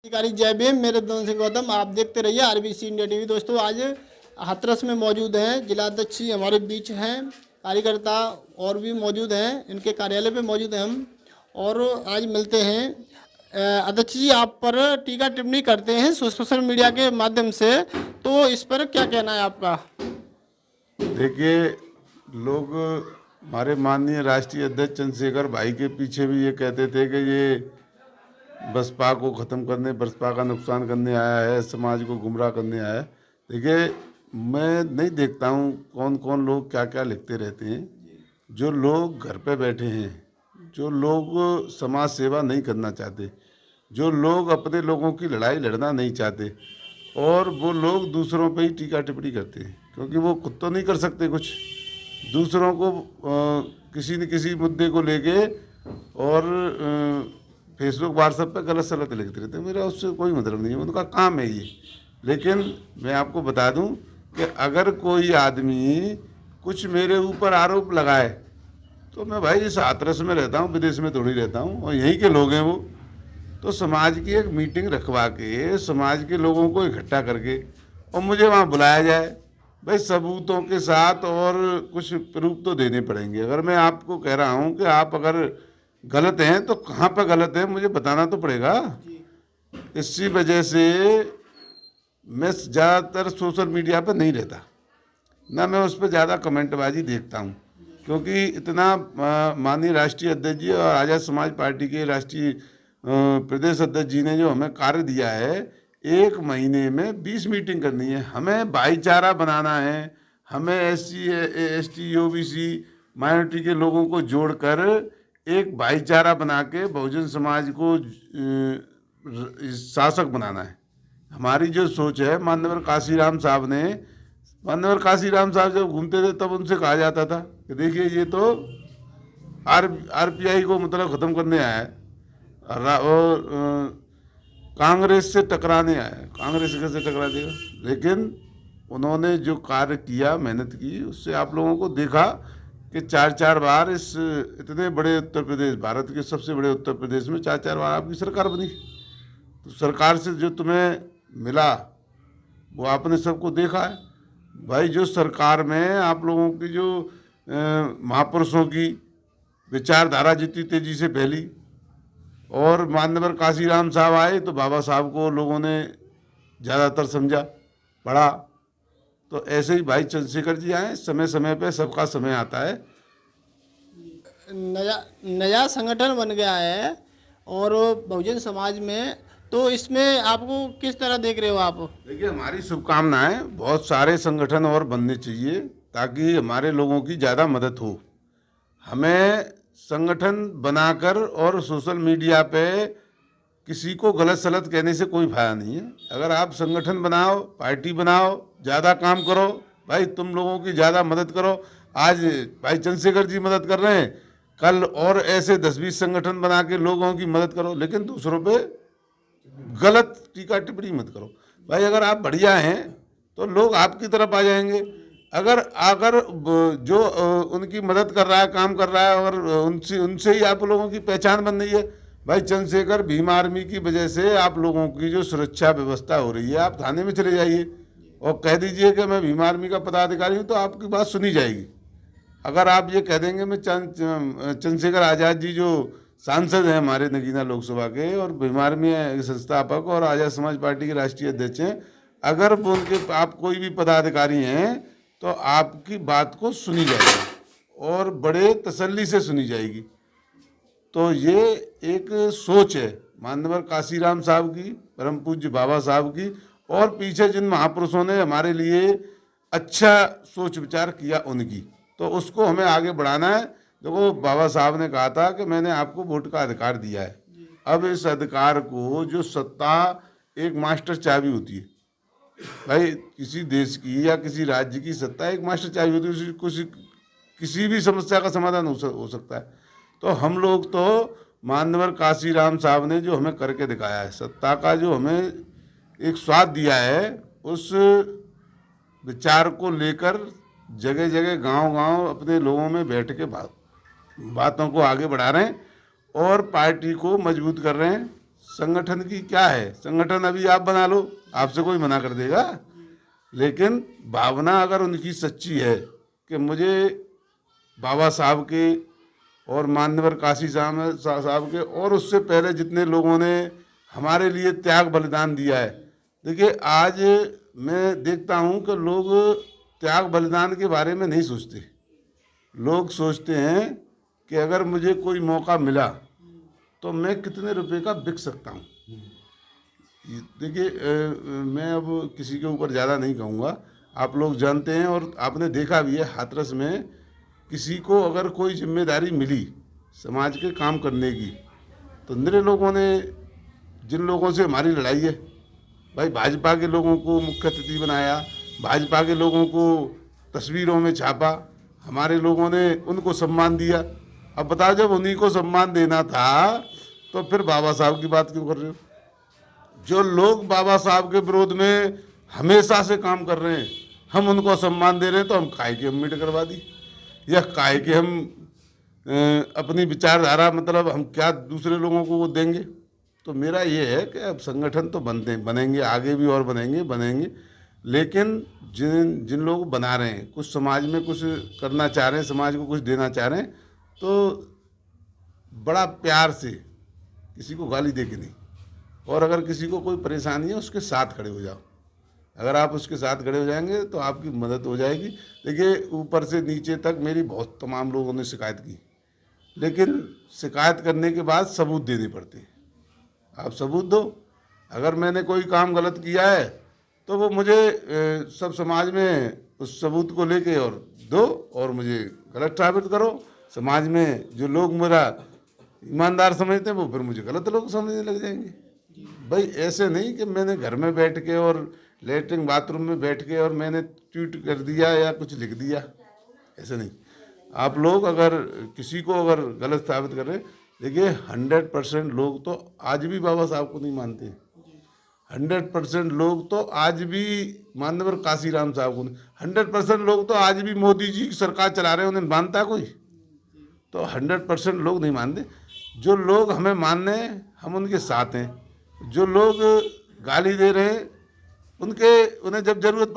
अधिकारी जय भीम। मेरे दोस्त सिंह गौतम, आप देखते रहिए आरबीसी इंडिया टीवी। दोस्तों, आज हाथरस में मौजूद हैं, जिलाध्यक्ष हमारे बीच हैं, कार्यकर्ता और भी मौजूद हैं, इनके कार्यालय पे मौजूद हैं हम। और आज मिलते हैं। अध्यक्ष जी, आप पर टीका टिप्पणी करते हैं सोशल मीडिया के माध्यम से, तो इस पर क्या कहना है आपका? देखिए, लोग हमारे माननीय राष्ट्रीय अध्यक्ष चंद्रशेखर भाई के पीछे भी ये कहते थे कि ये बसपा को ख़त्म करने, बसपा का नुकसान करने आया है, समाज को गुमराह करने आया है। देखिए, मैं नहीं देखता हूँ कौन कौन लोग क्या क्या लिखते रहते हैं। जो लोग घर पे बैठे हैं, जो लोग समाज सेवा नहीं करना चाहते, जो लोग अपने लोगों की लड़ाई लड़ना नहीं चाहते, और वो लोग दूसरों पे ही टीका टिप्पणी करते हैं, क्योंकि वो खुद तो नहीं कर सकते कुछ। दूसरों को किसी न किसी मुद्दे को लेके और फेसबुक व्हाट्सएप पे गलत सलत लिखते रहते हैं। मेरा उससे कोई मतलब नहीं है, उनका काम है ये। लेकिन मैं आपको बता दूं कि अगर कोई आदमी कुछ मेरे ऊपर आरोप लगाए तो मैं भाई इस हाथरस में रहता हूँ, विदेश में थोड़ी रहता हूँ, और यहीं के लोग हैं वो। तो समाज की एक मीटिंग रखवा के समाज के लोगों को इकट्ठा करके और मुझे वहाँ बुलाया जाए भाई, सबूतों के साथ, और कुछ प्रूफ तो देने पड़ेंगे। अगर मैं आपको कह रहा हूँ कि आप अगर गलत हैं तो कहाँ पर गलत है मुझे बताना तो पड़ेगा। इसी वजह से मैं ज़्यादातर सोशल मीडिया पर नहीं रहता, ना मैं उस पर ज़्यादा कमेंटबाजी देखता हूँ, क्योंकि इतना माननीय राष्ट्रीय अध्यक्ष जी और आज़ाद समाज पार्टी के राष्ट्रीय प्रदेश अध्यक्ष जी ने जो हमें कार्य दिया है, 1 महीने में 20 मीटिंग करनी है। हमें भाईचारा बनाना है, हमें SC ST OBC माइनॉरिटी के लोगों को जोड़कर एक भाईचारा बना के बहुजन समाज को शासक बनाना है। हमारी जो सोच है, माननीय काशीराम साहब जब घूमते थे तब उनसे कहा जाता था कि देखिए ये तो RPI को मतलब ख़त्म करने आया है, और कांग्रेस से टकराने आया है। कांग्रेस कैसे टकरा देगा? लेकिन उन्होंने जो कार्य किया, मेहनत की, उससे आप लोगों को देखा कि 4 बार इस इतने बड़े उत्तर प्रदेश, भारत के सबसे बड़े उत्तर प्रदेश में 4 बार आपकी सरकार बनी। तो सरकार से जो तुम्हें मिला वो आपने सबको देखा है भाई। जो सरकार में आप लोगों की जो महापुरुषों की विचारधारा जितनी तेजी से फैली, और माननीय काशीराम साहब आए तो बाबा साहब को लोगों ने ज़्यादातर समझा, पढ़ा। तो ऐसे ही भाई चंद्रशेखर जी आए, समय समय पे सबका समय आता है। नया संगठन बन गया है और बहुजन समाज में, तो इसमें आपको किस तरह देख रहे हो आप? देखिए, हमारी शुभकामनाएं, बहुत सारे संगठन और बनने चाहिए ताकि हमारे लोगों की ज़्यादा मदद हो। हमें संगठन बनाकर और सोशल मीडिया पे किसी को गलत सलत कहने से कोई फायदा नहीं है। अगर आप संगठन बनाओ, पार्टी बनाओ, ज़्यादा काम करो भाई, तुम लोगों की ज़्यादा मदद करो। आज भाई चंद्रशेखर जी मदद कर रहे हैं, कल और ऐसे 10-20 संगठन बना के लोगों की मदद करो, लेकिन दूसरों पे गलत टीका टिप्पणी मत करो भाई। अगर आप बढ़िया हैं तो लोग आपकी तरफ आ जाएंगे। अगर अगर जो उनकी मदद कर रहा है, काम कर रहा है, और उनसे ही आप लोगों की पहचान बन रही है भाई। चंद्रशेखर भीम आर्मी की वजह से आप लोगों की जो सुरक्षा व्यवस्था हो रही है, आप थाने में चले जाइए और कह दीजिए कि मैं भीम आर्मी का पदाधिकारी हूँ, तो आपकी बात सुनी जाएगी। अगर आप ये कह देंगे मैं चंद्रशेखर आज़ाद जी जो सांसद हैं हमारे नगीना लोकसभा के, और भीम आर्मी संस्थापक और आज़ाद समाज पार्टी के राष्ट्रीय अध्यक्ष हैं, अगर वो उनके आप कोई भी पदाधिकारी हैं तो आपकी बात को सुनी जाएगी और बड़े तसल्ली से सुनी जाएगी। तो ये एक सोच है माननीय काशीराम साहब की, परम पूज्य बाबा साहब की, और पीछे जिन महापुरुषों ने हमारे लिए अच्छा सोच विचार किया उनकी, तो उसको हमें आगे बढ़ाना है। देखो, बाबा साहब ने कहा था कि मैंने आपको वोट का अधिकार दिया है। अब इस अधिकार को, जो सत्ता एक मास्टर चाबी होती है भाई, किसी देश की या किसी राज्य की सत्ता एक मास्टर चाबी होती है, किसी भी समस्या का समाधान हो सकता है। तो हम लोग तो माननीय काशीराम साहब ने जो हमें करके दिखाया है, सत्ता का जो हमें एक स्वाद दिया है, उस विचार को लेकर जगह जगह, गांव-गांव अपने लोगों में बैठ के बातों को आगे बढ़ा रहे हैं और पार्टी को मजबूत कर रहे हैं। संगठन की क्या है, संगठन अभी आप बना लो, आपसे कोई मना कर देगा, लेकिन भावना अगर उनकी सच्ची है कि मुझे बाबा साहब के और मान्यवर काशी साहब के और उससे पहले जितने लोगों ने हमारे लिए त्याग बलिदान दिया है। देखिए आज मैं देखता हूँ कि लोग त्याग बलिदान के बारे में नहीं सोचते। लोग सोचते हैं कि अगर मुझे कोई मौका मिला तो मैं कितने रुपए का बिक सकता हूँ। देखिए मैं अब किसी के ऊपर ज़्यादा नहीं कहूँगा, आप लोग जानते हैं और आपने देखा भी है हाथरस में किसी को अगर कोई जिम्मेदारी मिली समाज के काम करने की तो निरे लोगों ने, जिन लोगों से हमारी लड़ाई है, भाई भाजपा के लोगों को मुख्य अतिथि बनाया, भाजपा के लोगों को तस्वीरों में छापा, हमारे लोगों ने उनको सम्मान दिया। अब बताओ जब उन्हीं को सम्मान देना था तो फिर बाबा साहब की बात क्यों कर रहे हो? जो लोग बाबा साहब के विरोध में हमेशा से काम कर रहे हैं, हम उनको सम्मान दे रहे हैं, तो हम काहे की हम मीट करवा दी, या काहे के हम अपनी विचारधारा मतलब हम क्या दूसरे लोगों को वो देंगे। तो मेरा ये है कि अब संगठन तो बनेंगे, आगे भी और बनेंगे, लेकिन जिन जिन लोग बना रहे हैं, कुछ समाज में कुछ करना चाह रहे हैं, समाज को कुछ देना चाह रहे हैं, तो बड़ा प्यार से, किसी को गाली दे के नहीं, और अगर किसी को कोई परेशानी है उसके साथ खड़े हो जाओ। अगर आप उसके साथ खड़े हो जाएंगे तो आपकी मदद हो जाएगी। देखिए ऊपर से नीचे तक मेरी बहुत तमाम लोगों ने शिकायत की, लेकिन शिकायत करने के बाद सबूत देने पड़ते हैं। आप सबूत दो, अगर मैंने कोई काम गलत किया है तो वो मुझे सब समाज में उस सबूत को लेके और दो, और मुझे गलत साबित करो। समाज में जो लोग मेरा ईमानदार समझते हैं वो फिर मुझे गलत लोग समझने लग जाएंगे। भाई ऐसे नहीं कि मैंने घर में बैठ के और लेटरिन बाथरूम में बैठ के और मैंने ट्वीट कर दिया या कुछ लिख दिया, ऐसे नहीं। आप लोग अगर किसी को अगर गलत साबित कर रहे हैं, देखिए 100% लोग तो आज भी बाबा साहब को नहीं मानते, 100% लोग तो आज भी माननीय काशीराम साहब को नहीं, 100% लोग तो आज भी मोदी जी की सरकार चला रहे हैं, उन्हें मानता है कोई? तो 100% लोग नहीं मानते। जो लोग हमें मानने हैं हम उनके साथ हैं, जो लोग गाली दे रहे हैं उन्हें जब जरूरत